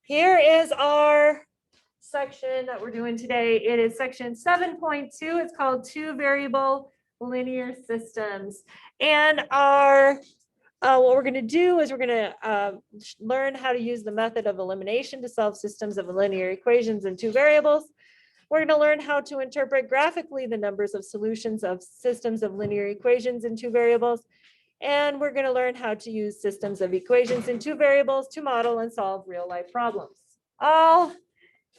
Here is our section that we're doing today. It is section 7.2. It's called two variable linear systems. And our what we're going to do is we're going to learn how to use the method of elimination to solve systems of linear equations in two variables. We're going to learn how to interpret graphically the numbers of solutions of systems of linear equations in two variables. And we're going to learn how to use systems of equations in two variables to model and solve real life problems. All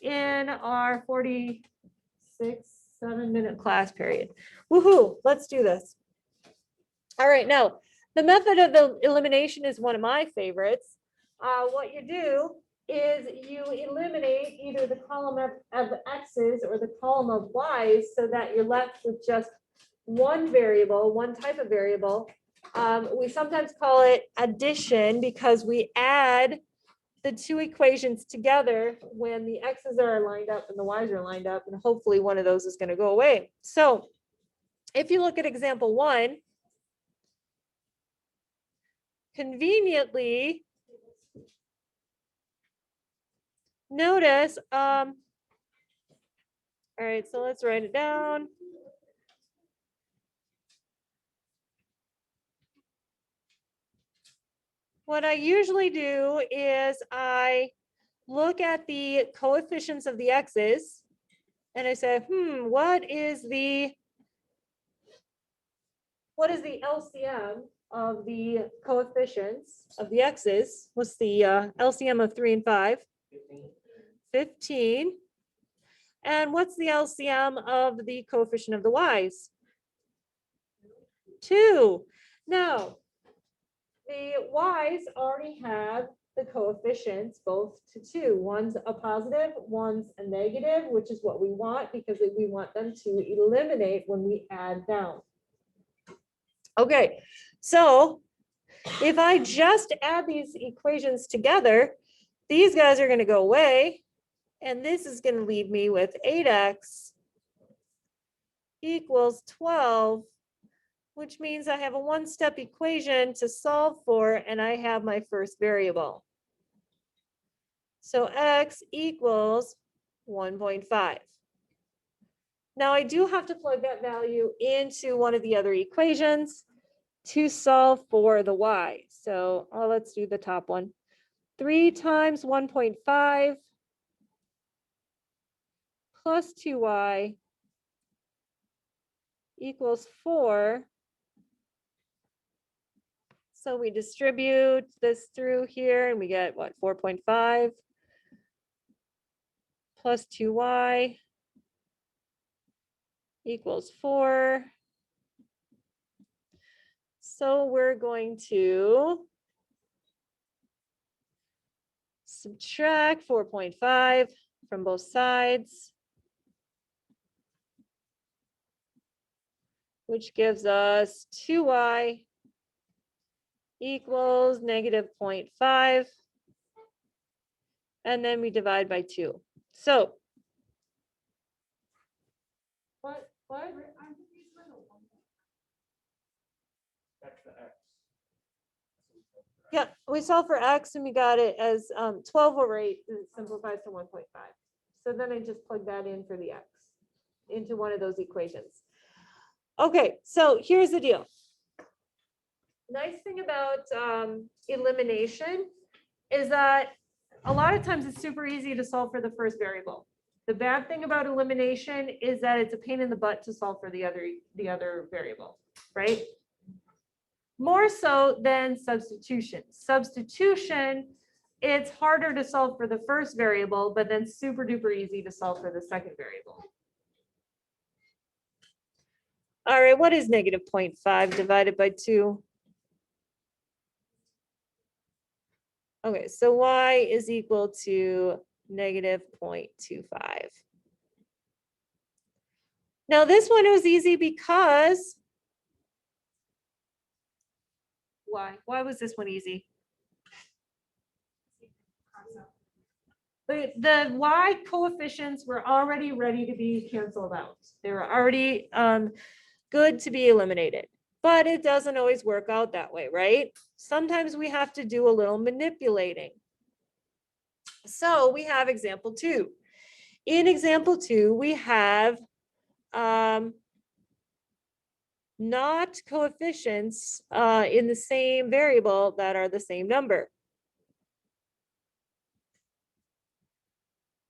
in our 46, 7-minute class period. Woohoo, let's do this. All right, now the method of the elimination is one of my favorites. What you do is you eliminate either the column of x's or the column of y's so that you're left with just one variable, one type of variable. We sometimes call it addition because we add the two equations together when the x's are lined up and the y's are lined up, and hopefully one of those is going to go away. So if you look at example 1, conveniently, notice, all right, so let's write it down. What I usually do is I look at the coefficients of the x's and I say, what is the LCM of the coefficients of the x's? What's the LCM of 3 and 5? 15. And what's the LCM of the coefficient of the y's? 2. Now, the y's already have the coefficients both to 2. One's a positive, one's a negative, which is what we want because we want them to eliminate when we add down. Okay, so if I just add these equations together, these guys are going to go away, and this is going to leave me with 8x equals 12, which means I have a one-step equation to solve for, and I have my first variable. So x equals 1.5. Now I do have to plug that value into one of the other equations to solve for the y. So let's do the top one. 3 times 1.5 plus 2y equals 4. So we distribute this through here and we get what, 4.5 plus 2y equals 4. So we're going to subtract 4.5 from both sides, which gives us 2y equals negative 0.5. And then we divide by 2. So what? Yeah, we solved for x and we got it as 12 over 8, and it simplifies to 1.5. So then I just plug that in for the x into one of those equations. Okay, so here's the deal. Nice thing about elimination is that a lot of times it's super easy to solve for the first variable. The bad thing about elimination is that it's a pain in the butt to solve for the other variable, right? More so than substitution. Substitution, it's harder to solve for the first variable, but then super duper easy to solve for the second variable. All right, what is negative 0.5 divided by 2? Okay, so y is equal to negative 0.25. Now this one was easy because why? Why was this one easy? The y coefficients were already ready to be canceled out. They were already good to be eliminated. But it doesn't always work out that way, right? Sometimes we have to do a little manipulating. So we have example 2. In example 2, we have not coefficients in the same variable that are the same number.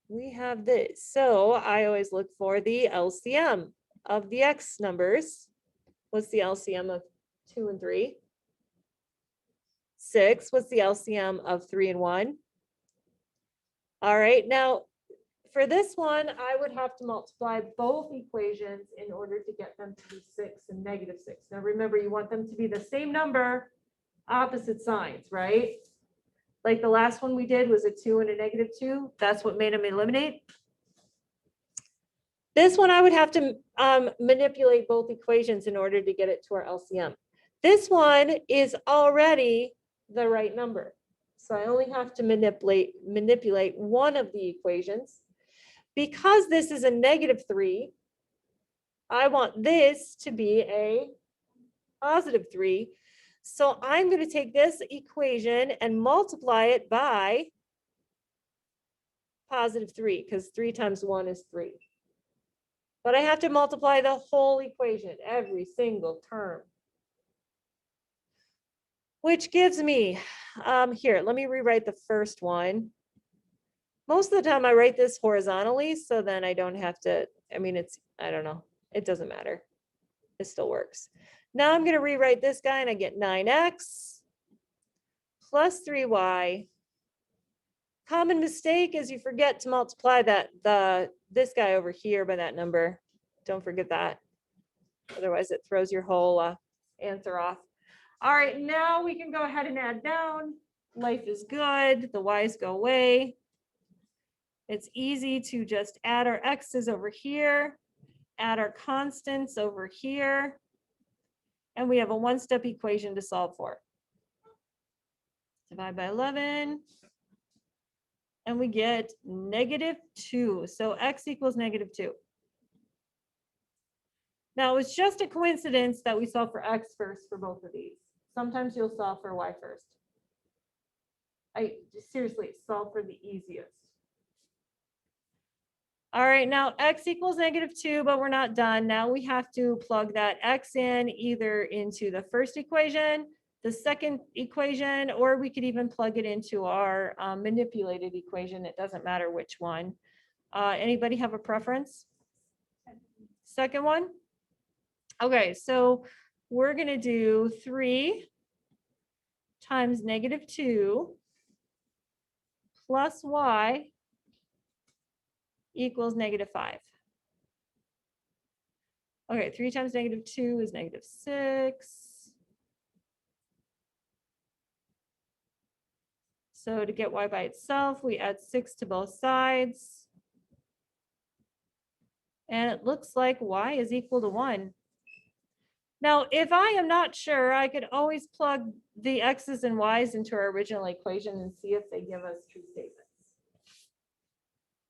We have this. So I always look for the LCM of the X numbers. What's the LCM of 2 and 3? 6. What's the LCM of 3 and 1? All right, now for this one, I would have to multiply both equations in order to get them to be 6 and -6. Now remember, you want them to be the same number, opposite signs, right? Like the last one we did was a 2 and a -2. That's what made them eliminate. This one, I would have to manipulate both equations in order to get it to our LCM. This one is already the right number. So I only have to manipulate one of the equations. Because this is a -3, I want this to be a +3. So I'm going to take this equation and multiply it by +3, because 3 times 1 is 3. But I have to multiply the whole equation, every single term. Which gives me, here, let me rewrite the first one. Most of the time I write this horizontally, so then I don't have to, I mean, I don't know, it doesn't matter. It still works. Now I'm going to rewrite this guy and I get 9x plus 3y. Common mistake is you forget to multiply this guy over here by that number. Don't forget that. Otherwise it throws your whole answer off. All right, now we can go ahead and add down. Life is good. The y's go away. It's easy to just add our x's over here, add our constants over here, and we have a one-step equation to solve for. Divide by 11, and we get -2. So x equals -2. Now, it's just a coincidence that we solve for x first for both of these. Sometimes you'll solve for y first. Seriously, solve for the easiest. All right, now x equals -2, but we're not done. Now we have to plug that x in either into the first equation, the second equation, or we could even plug it into our manipulated equation. It doesn't matter which one. Anybody have a preference? Second one? Okay, so we're going to do 3 times -2 plus y equals -5. Okay, 3 times -2 is -6. So to get y by itself, we add 6 to both sides. And it looks like y is equal to 1. Now, if I am not sure, I could always plug the x's and y's into our original equation and see if they give us true statements.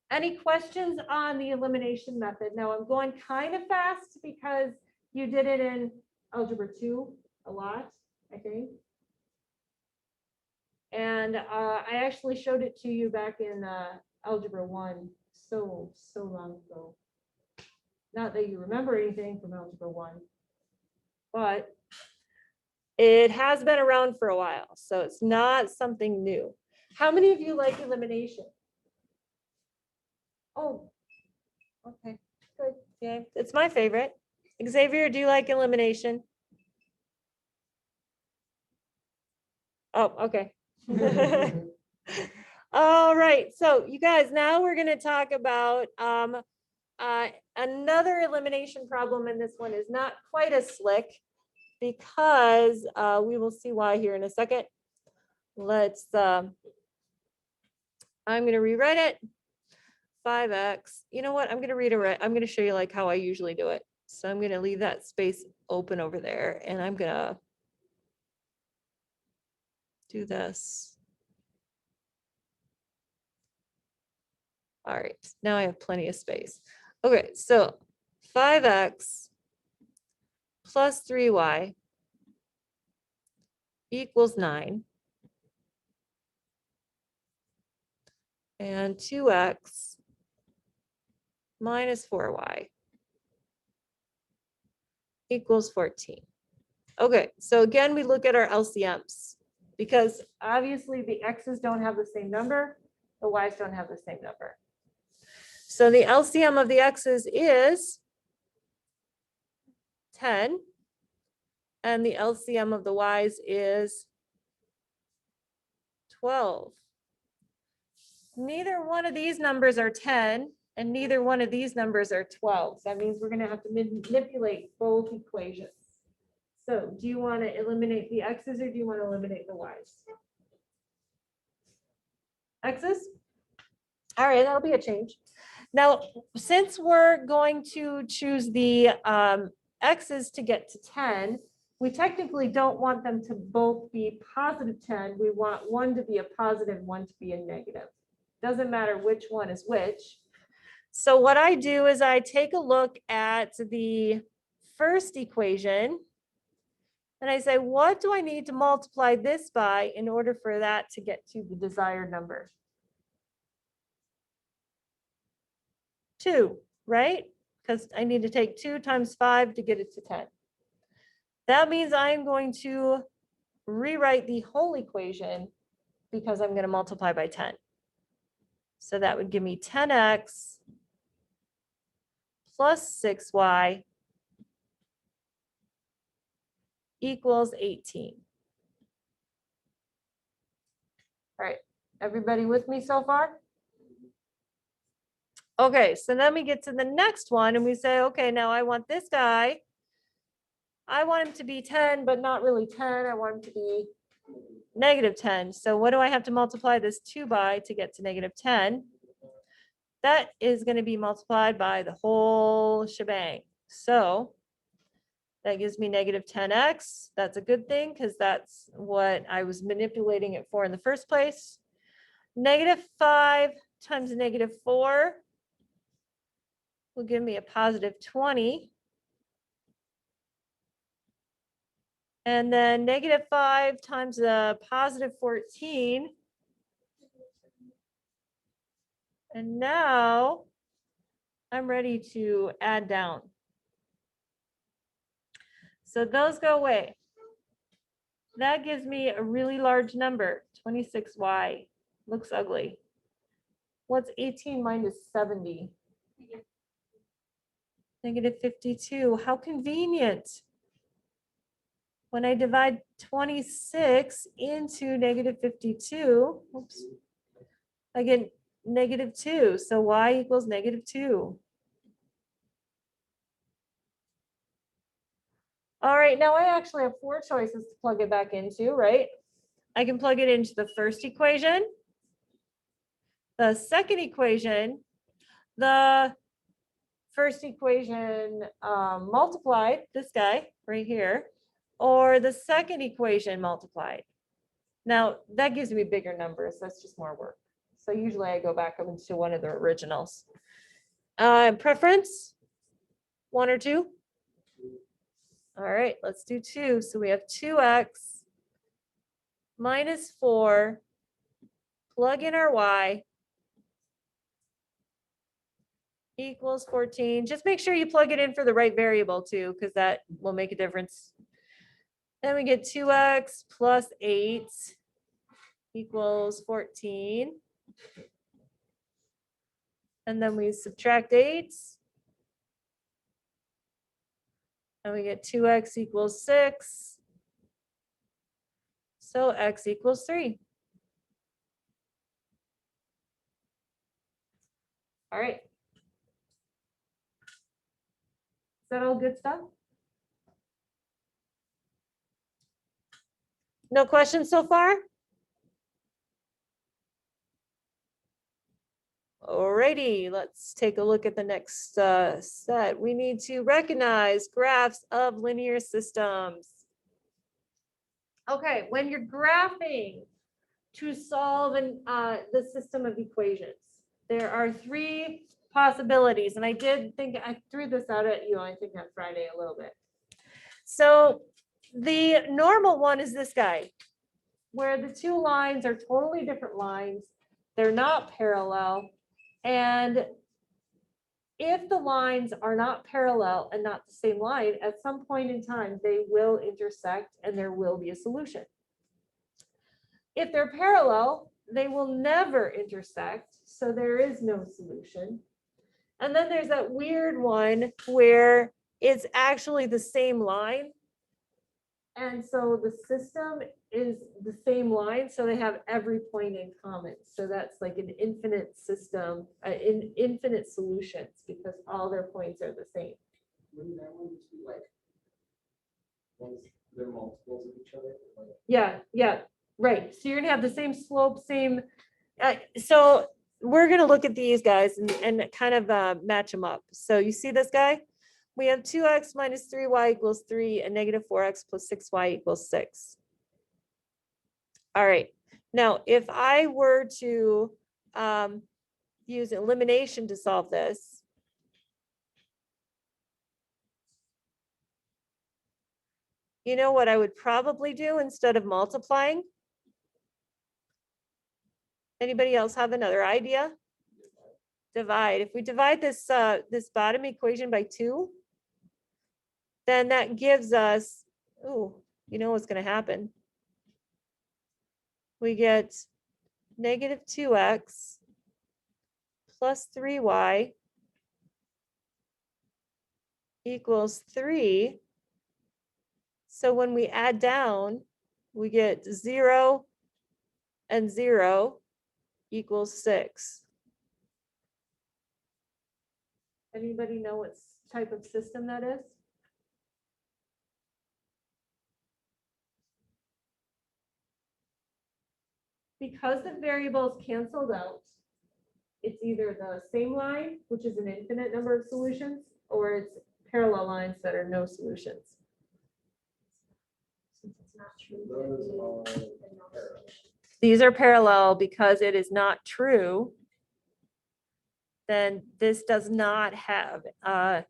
Any questions on the elimination method? Now, I'm going kind of fast because you did it in Algebra 2 a lot, I think. And I actually showed it to you back in Algebra 1 so long ago. Not that you remember anything from Algebra 1, but it has been around for a while, so it's not something new. How many of you like elimination? Oh, okay, good. Yeah, it's my favorite. Xavier, do you like elimination? Oh, okay. All right, so you guys, now we're going to talk about another elimination problem, and this one is not quite as slick because we will see why here in a second. Let's, I'm going to rewrite it. 5x. You know what? I'm going to show you like how I usually do it. So I'm going to leave that space open over there, and I'm going to do this. All right, now I have plenty of space. Okay, so 5x plus 3y equals 9. and 2x minus 4y equals 14. Okay, so again, we look at our LCMs because obviously the x's don't have the same number, the y's don't have the same number. So the LCM of the x's is 10, and the LCM of the y's is 12. Neither one of these numbers are 10, and neither one of these numbers are 12. That means we're going to have to manipulate both equations. So do you want to eliminate the x's or do you want to eliminate the y's? X's? All right, that'll be a change. Now, since we're going to choose the x's to get to 10, we technically don't want them to both be positive 10. We want one to be a positive, one to be a negative. Doesn't matter which one is which. So what I do is I take a look at the first equation and I say, what do I need to multiply this by in order for that to get to the desired number? 2, right? Because I need to take 2 times 5 to get it to 10. That means I'm going to rewrite the whole equation because I'm going to multiply by 10. So that would give me 10x plus 6y equals 18. All right, everybody with me so far? Okay, so then we get to the next one and we say, okay, now I want this guy. I want him to be 10, but not really 10. I want him to be negative 10. So what do I have to multiply this 2 by to get to negative 10? That is going to be multiplied by the whole shebang. So that gives me negative 10x. That's a good thing because that's what I was manipulating it for in the first place. Negative 5 times negative 4 will give me a positive 20. And then negative 5 times a positive 14. And now I'm ready to add down. So those go away. That gives me a really large number, 26y. Looks ugly. What's 18 minus 70? Negative 52. How convenient. When I divide 26 into negative 52, oops, I get negative 2. So y equals negative 2. All right, now I actually have 4 choices to plug it back into, right? I can plug it into the first equation, the second equation, the first equation multiplied, this guy right here, or the second equation multiplied. Now, that gives me bigger numbers. That's just more work. So usually I go back up into one of the originals. Preference, 1 or 2? All right, let's do 2. So we have 2x minus 4, plug in our y, equals 14. Just make sure you plug it in for the right variable too, because that will make a difference. Then we get 2x plus 8 equals 14. And then we subtract 8. And we get 2x equals 6. So x equals 3. All right. Is that all good stuff? No questions so far? Alrighty, let's take a look at the next set. We need to recognize graphs of linear systems. Okay, when you're graphing to solve the system of equations, there are 3 possibilities. And I did think I threw this out at you, I think on Friday a little bit. So the normal one is this guy, where the 2 lines are totally different lines. they're not parallel. And if the lines are not parallel and not the same line, at some point in time, they will intersect and there will be a solution. If they're parallel, they will never intersect, so there is no solution. And then there's that weird one where it's actually the same line. And so the system is the same line, so they have every point in common. So that's like an infinite system, infinite solutions, because all their points are the same. Wouldn't that one just be like, once they're multiples of each other? Like, Yeah, right. So you're gonna have the same slope, same, so we're gonna look at these guys and kind of match them up. So you see this guy? We have 2x minus 3y equals 3 and negative 4x plus 6y equals 6. All right. Now, if I were to use elimination to solve this, you know what I would probably do instead of multiplying? Anybody else have another idea? Divide. If we divide this this bottom equation by 2, then that gives us, oh, you know what's going to happen. We get negative 2x plus 3y equals 3. So when we add down, we get 0 and 0 equals 6. Anybody know what type of system that is? Because the variables canceled out, it's either the same line, which is an infinite number of solutions, or it's parallel lines that are no solutions. Since it's not true. those are parallel. These are parallel because it is not true. Then this does not have a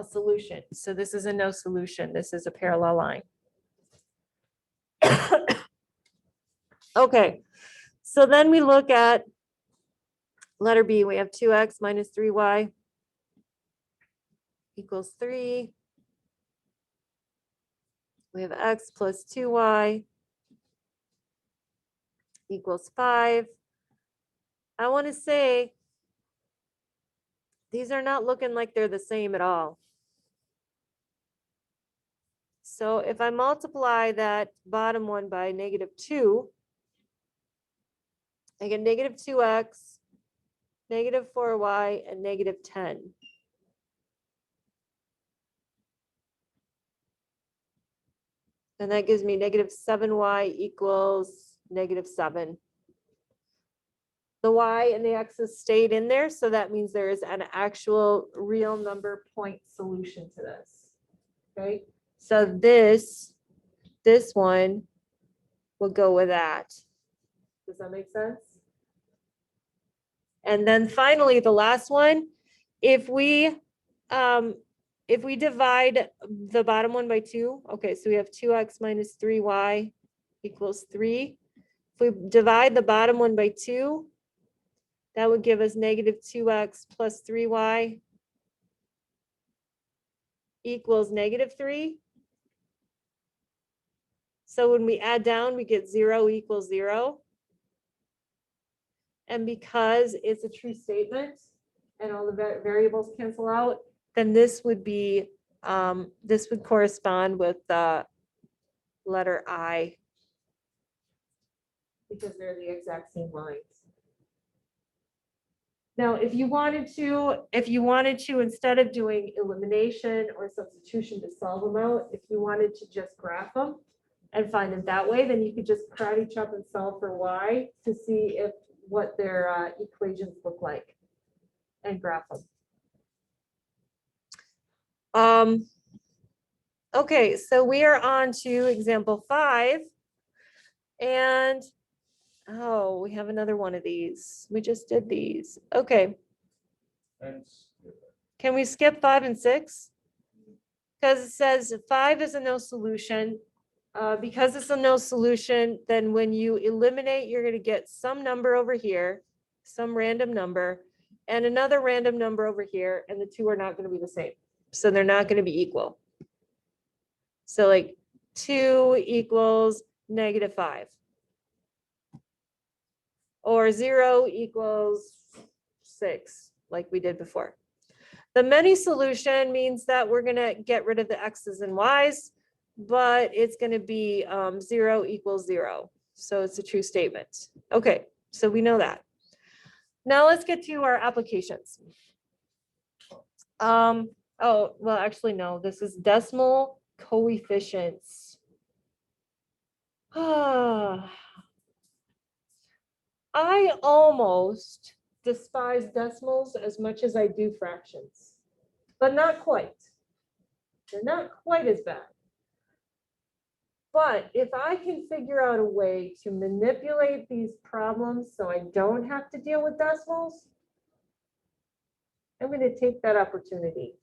solution. So this is a no solution. This is a parallel line. Okay, so then we look at letter B. We have 2x minus 3y equals 3. We have x plus 2y equals 5. I want to say these are not looking like they're the same at all. So if I multiply that bottom one by negative 2, I get negative 2x, negative 4y, and negative 10. And that gives me negative 7y equals negative 7. The y and the x's stayed in there, so that means there is an actual real number point solution to this. Okay, so this one will go with that. Does that make sense? And then finally, the last one, if we divide the bottom one by 2, okay, so we have 2x minus 3y equals 3. If we divide the bottom one by 2, that would give us negative 2x plus 3y equals negative 3. So when we add down, we get 0 equals 0. And because it's a true statement and all the variables cancel out, then this would be, this would correspond with the letter I, because they're the exact same lines. Now, if you wanted to, instead of doing elimination or substitution to solve them out, if you wanted to just graph them and find it that way, then you could just crowd each up and solve for y to see what their equations look like and graph them. Okay, so we are on to example 5. And oh, we have another one of these. We just did these. Okay. Can we skip 5 and 6? Because it says 5 is a no solution. Because it's a no solution, then when you eliminate, you're gonna get some number over here, some random number, and another random number over here, and the two are not gonna be the same. So they're not gonna be equal. So like 2 equals -5. Or 0 equals 6, like we did before. The many solution means that we're gonna get rid of the x's and y's, but it's gonna be 0 equals 0. So it's a true statement. Okay, so we know that. Now let's get to our applications. Oh, well, actually, no, this is decimal coefficients. I almost despise decimals as much as I do fractions, but not quite. They're not quite as bad. But if I can figure out a way to manipulate these problems so I don't have to deal with decimals, I'm going to take that opportunity.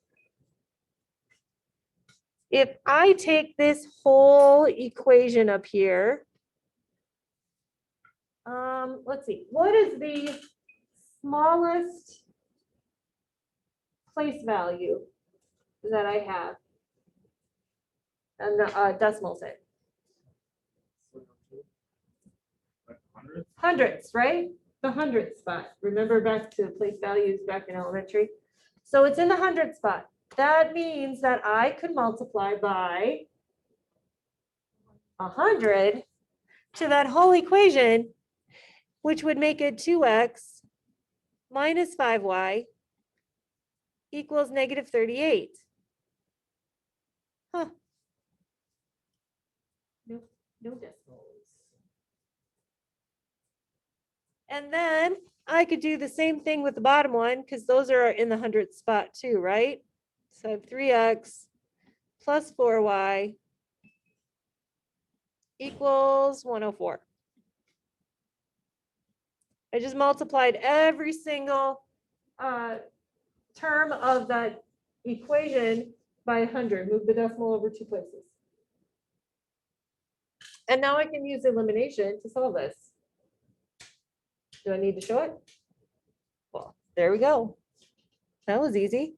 If I take this whole equation up here, let's see, what is the smallest place value that I have? And the decimals in. Hundredths, right? The hundredth spot. Remember back to place values back in elementary? So it's in the hundredth spot. That means that I could multiply by 100 to that whole equation, which would make it 2x minus 5y equals -38. Huh. No decimals. And then I could do the same thing with the bottom one because those are in the hundredth spot too, right? So I have 3x plus 4y equals 104. I just multiplied every single term of that equation by 100. Move the decimal over 2 places. And now I can use elimination to solve this. Do I need to show it? Well, there we go. That was easy.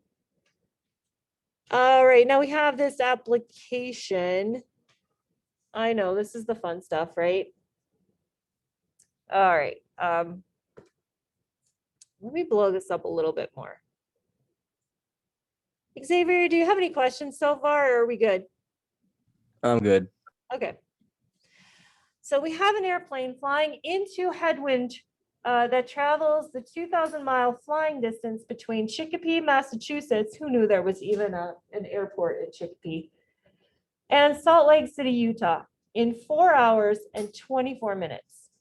All right, now we have this application. I know, this is the fun stuff, right? All right. Let me blow this up a little bit more. Xavier, do you have any questions so far, or are we good? I'm good. Okay. So we have an airplane flying into headwind that travels the 2,000-mile flying distance between Chicopee, Massachusetts. Who knew there was even an airport in Chicopee? And Salt Lake City, Utah, in 4 hours and 24 minutes.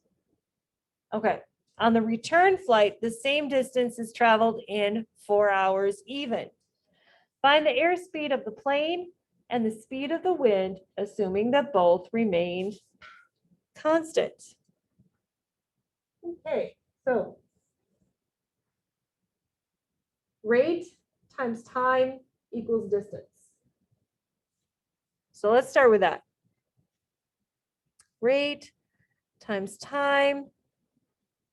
Okay. On the return flight, the same distance is traveled in 4 hours even. Find the airspeed of the plane and the speed of the wind, assuming that both remain constant. Okay, so rate times time equals distance. So let's start with that. Rate times time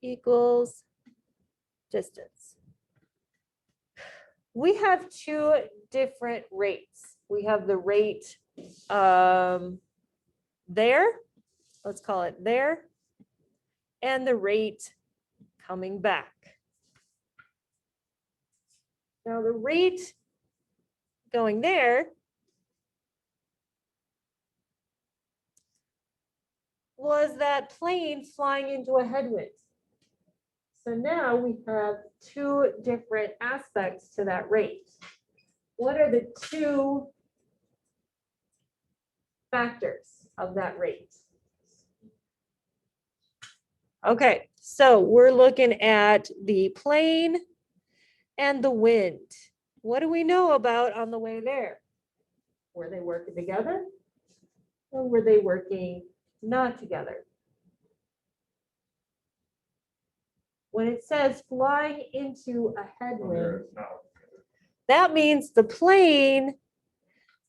equals distance. We have 2 different rates. We have the rate there, let's call it there, and the rate coming back. Now the rate going there was that plane flying into a headwind. So now we have 2 different aspects to that rate. What are the 2 factors of that rate? Okay, so we're looking at the plane and the wind. What do we know about on the way there? Were they working together or were they working not together? When it says flying into a headwind, that means the plane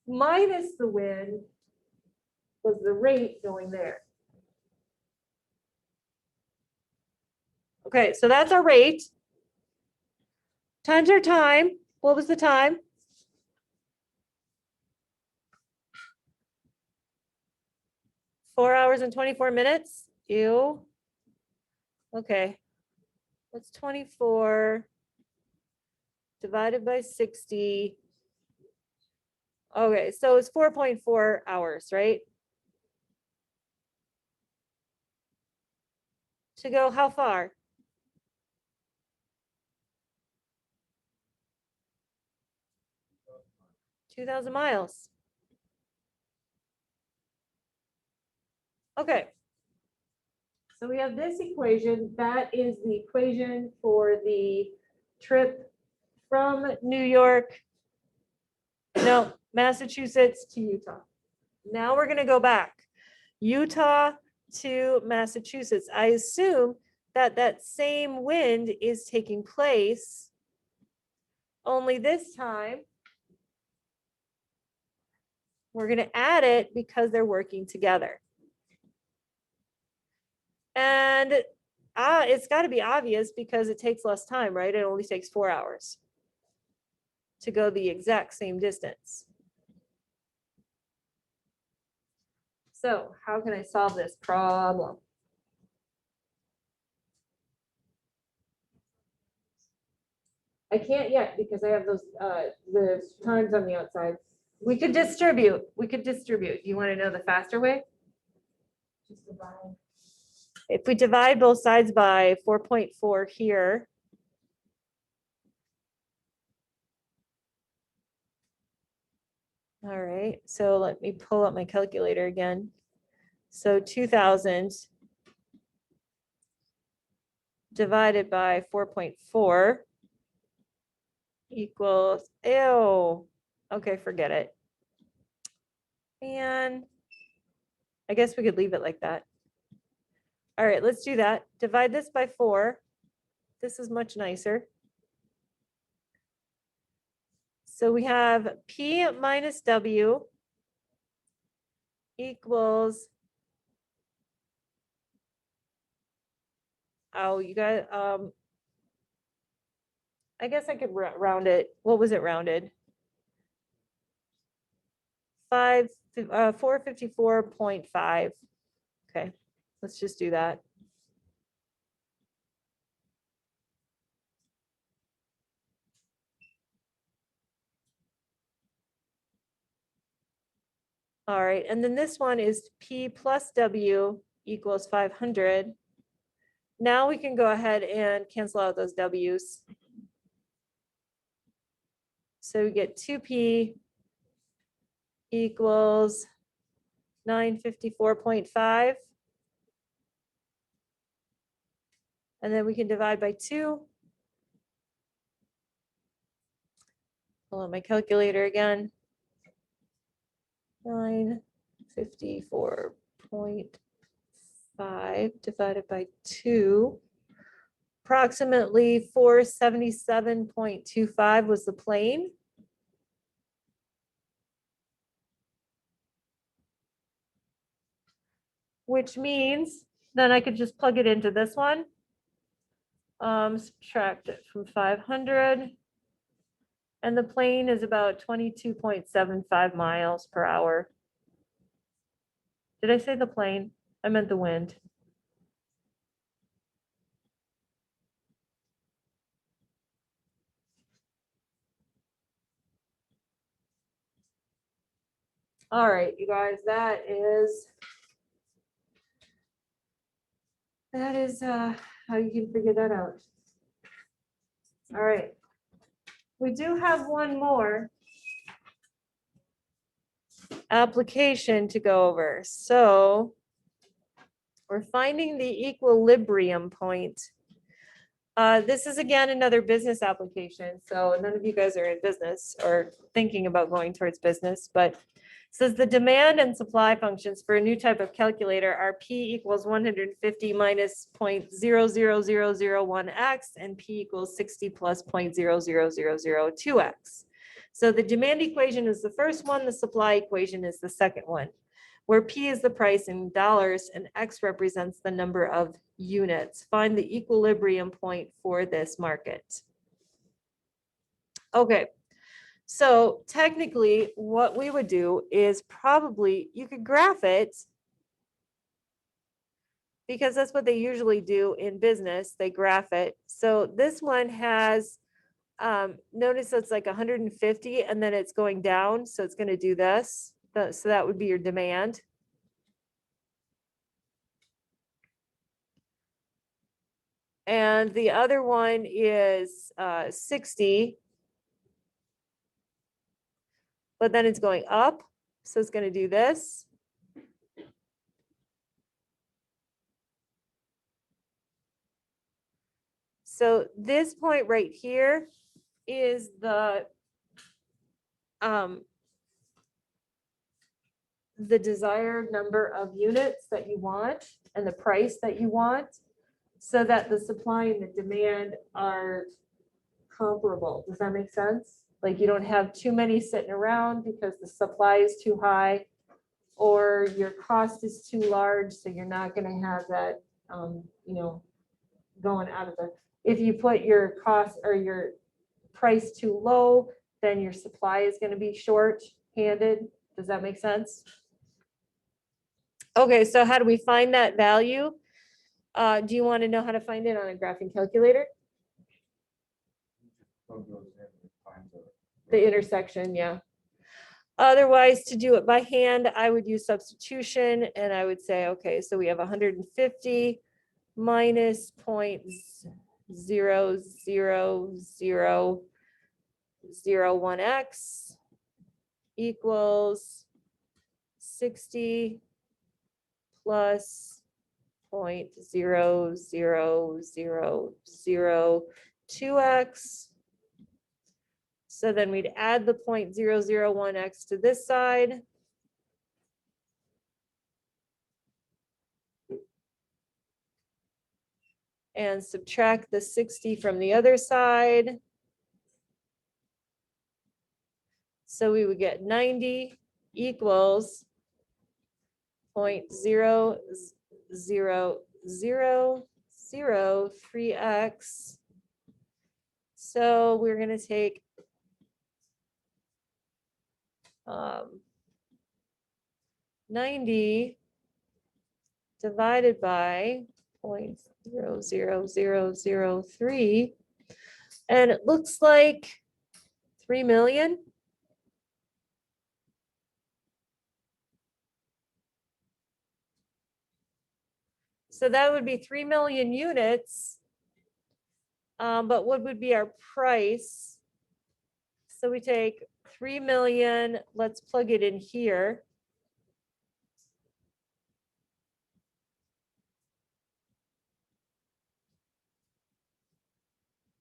minus the wind was the rate going there. Okay, so that's our rate. Times our time. What was the time? $4 and 24 minutes. Ew. Okay. That's 24 divided by 60. Okay, so it's 4.4 hours, right? To go how far? 2,000 miles. Okay. So we have this equation. That is the equation for the trip from New York, no, Massachusetts to Utah. Now we're going to go back. Utah to Massachusetts. I assume that that same wind is taking place, only this time we're going to add it because they're working together. And it's got to be obvious because it takes less time, right? It only takes 4 hours to go the exact same distance. So how can I solve this problem? I can't yet because I have those, the times on the outside. We could distribute. You want to know the faster way? Just divide. If we divide both sides by 4.4 here. All right, so let me pull up my calculator again. So 2,000 divided by 4.4 equals, ew. Okay, forget it. And I guess we could leave it like that. All right, let's do that. Divide this by 4. This is much nicer. So we have P minus W equals, oh, you guys, I guess I could round it. What was it rounded? 454.5. Okay, let's just do that. All right, and then this one is P plus W equals 500. Now we can go ahead and cancel out those W's. So we get 2P equals 954.5. And then we can divide by 2. Pull out my calculator again. 954.5 divided by 2. Approximately 477.25 was the plane. Which means then I could just plug it into this one. Subtract it from 500. And the plane is about 22.75 miles per hour. Did I say the plane? I meant the wind. All right, you guys, that is how you can figure that out. All right. We do have one more application to go over. So we're finding the equilibrium point. This is again another business application. So none of you guys are in business or thinking about going towards business, but it says the demand and supply functions for a new type of calculator are P equals 150 minus 0.00001x and P equals 60 plus 0.00002x. So the demand equation is the first one, the supply equation is the second one. where P is the price in dollars and X represents the number of units. Find the equilibrium point for this market. Okay, so technically what we would do is probably, you could graph it because that's what they usually do in business. They graph it. So this one has, notice it's like 150 and then it's going down. So it's going to do this. So that would be your demand. And the other one is 60, but then it's going up. So it's going to do this. So this point right here is the desired number of units that you want and the price that you want, so that the supply and the demand are comparable. Does that make sense? Like you don't have too many sitting around because the supply is too high or your cost is too large, so you're not going to have that, going out of the, if you put your cost or your price too low, then your supply is going to be short-handed. Does that make sense? Okay, so how do we find that value? Do you want to know how to find it on a graphing calculator? The intersection, yeah. Otherwise, to do it by hand, I would use substitution and I would say, okay, so we have 150 minus 0.00001x equals 60 plus 0.00002x. So then we'd add the 0.001x to this side. And subtract the 60 from the other side. So we would get 90 equals 0.00003x. So we're going to take 90 divided by 0.00003, and it looks like 3 million. So that would be 3 million units. But what would be our price? So we take 3 million, let's plug it in here.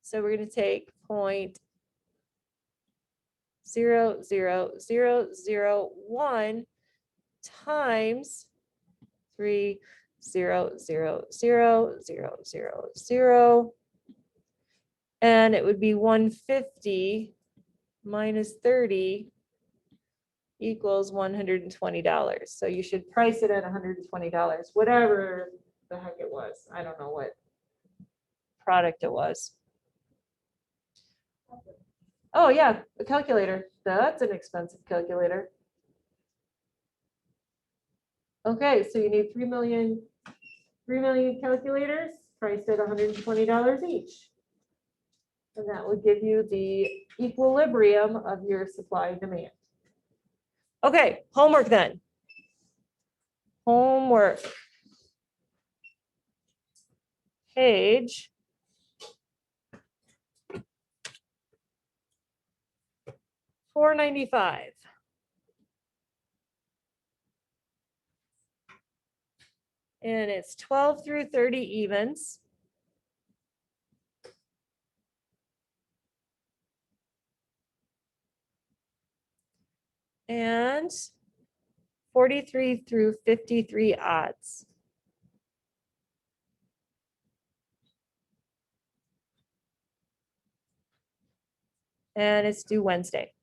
So we're going to take 0.00001 times 3,000,000, and it would be 150 minus 30 equals $120. So you should price it at $120, whatever the heck it was. I don't know what product it was. Oh yeah, a calculator. That's an expensive calculator. Okay, so you need 3 million calculators priced at $120 each. And that would give you the equilibrium of your supply and demand. Okay, homework then. Homework. Page 495. And it's 12 through 30 evens. And 43 through 53 odds. And it's due Wednesday.